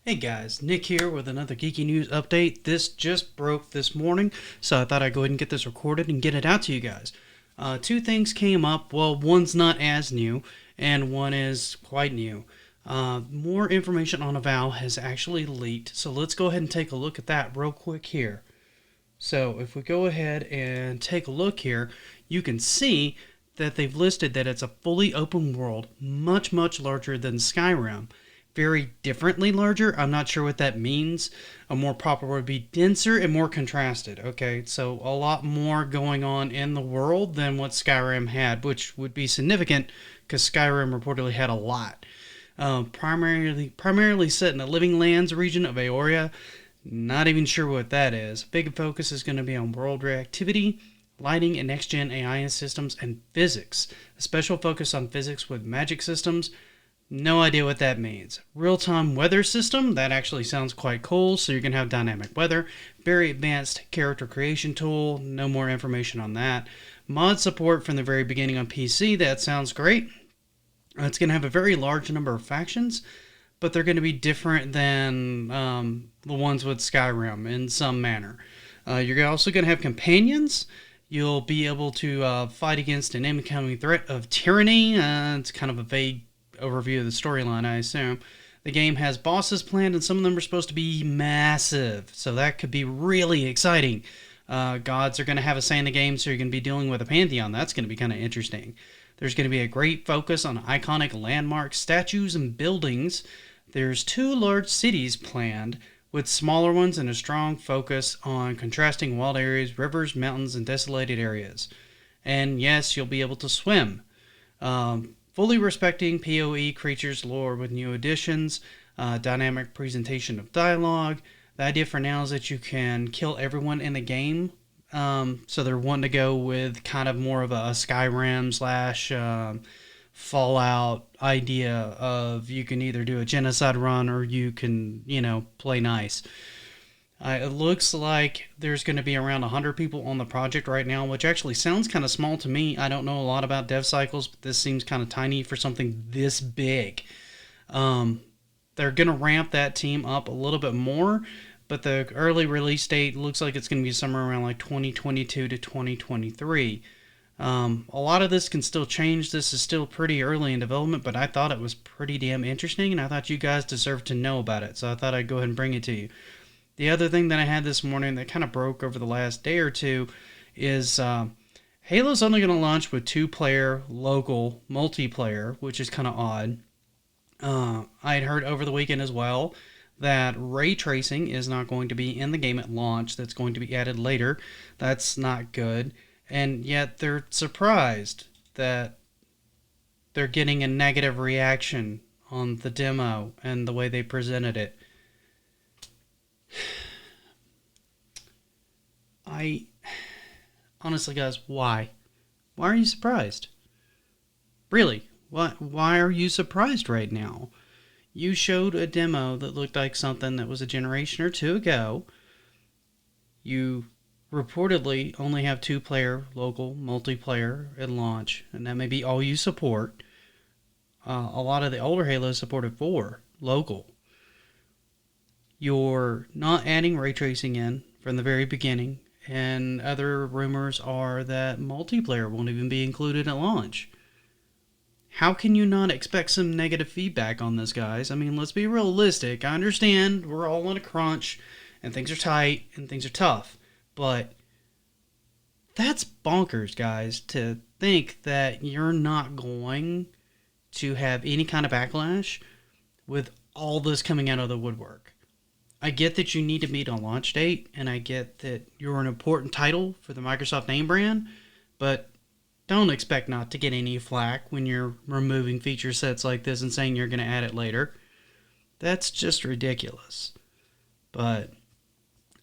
Hey guys, Nick here with another Geeky News update. This just broke this morning, so I thought I'd go ahead and get this recorded and get it out to you guys. Two things came up. Well, one's not as new, and one is quite new. More information on Avowed has actually leaked, so let's go ahead and take a look at that real quick here. So if we go ahead and take a look here, you can see that they've listed that it's a fully open world, much larger than Skyrim. Very differently larger. I'm not sure what that means. A more proper word would be denser and more contrasted. Okay, so a lot more going on in the world than what Skyrim had, which would be significant because Skyrim reportedly had a lot. Primarily set in the Living Lands region of Aoria. Not even sure what that is. Big focus is going to be on world reactivity, lighting, and next gen AI systems, and physics. A special focus on physics with magic systems. No idea what that means. Real-time weather system, that actually sounds quite cool. So you're going to have dynamic weather. Very advanced character creation tool. No more information on that. Mod support from the very beginning on PC, that sounds great. It's going to have a very large number of factions, but they're going to be different than the ones with Skyrim in some manner. You're also going to have companions. You'll be able to fight against an incoming threat of tyranny. It's kind of a vague overview of the storyline, I assume. The game has bosses planned, and some of them are supposed to be massive, so that could be really exciting. Gods are going to have a say in the game, so you're going to be dealing with a pantheon. That's going to be kind of interesting. There's going to be a great focus on iconic landmarks, statues, and buildings. There's 2 large cities planned, with smaller ones and a strong focus on contrasting wild areas, rivers, mountains, and desolated areas. And yes, you'll be able to swim. Fully respecting PoE creatures lore with new additions, dynamic presentation of dialogue. The idea for now is that you can kill everyone in the game. So they're wanting to go with kind of more of a Skyrim slash Fallout idea of you can either do a genocide run or you can, play nice. It looks like there's going to be around 100 people on the project right now, which actually sounds kind of small to me. I don't know a lot about dev cycles, but this seems kind of tiny for something this big. They're going to ramp that team up a little bit more, but the early release date looks like it's going to be somewhere around like 2022 to 2023. A lot of this can still change. This is still pretty early in development, but I thought it was pretty damn interesting, and I thought you guys deserved to know about it, so I thought I'd go ahead and bring it to you. The other thing that I had this morning that kind of broke over the last day or two is Halo's only going to launch with 2-player local multiplayer, which is kind of odd. I had heard over the weekend as well that ray tracing is not going to be in the game at launch. That's going to be added later. That's not good. And yet they're surprised that they're getting a negative reaction on the demo and the way they presented it. I honestly, guys, why? Why are you surprised? Really? Why are you surprised right now? You showed a demo that looked like something that was a generation or two ago. You reportedly only have 2-player local multiplayer at launch, and that may be all you support. A lot of the older Halos supported 4 local. You're not adding ray tracing in from the very beginning, and other rumors are that multiplayer won't even be included at launch. How can you not expect some negative feedback on this, guys? I mean, let's be realistic. I understand we're all in a crunch, and things are tight, and things are tough, but that's bonkers, guys, to think that you're not going to have any kind of backlash with all this coming out of the woodwork. I get that you need to meet a launch date, and I get that you're an important title for the Microsoft name brand, but don't expect not to get any flack when you're removing feature sets like this and saying you're going to add it later. That's just ridiculous. But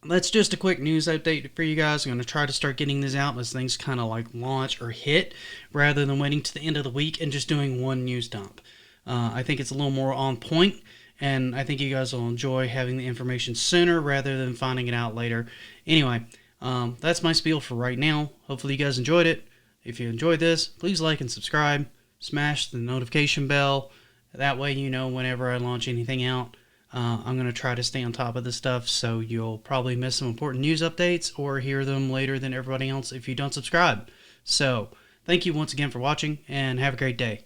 that's just a quick news update for you guys. I'm going to try to start getting this out as things kind of like launch or hit, rather than waiting to the end of the week and just doing one news dump. I think it's a little more on point, and I think you guys will enjoy having the information sooner rather than finding it out later. Anyway, that's my spiel for right now. Hopefully you guys enjoyed it. If you enjoyed this, please like and subscribe. Smash the notification bell. That way you know whenever I launch anything out. I'm going to try to stay on top of this stuff, so you'll probably miss some important news updates or hear them later than everybody else if you don't subscribe. So, thank you once again for watching, and have a great day.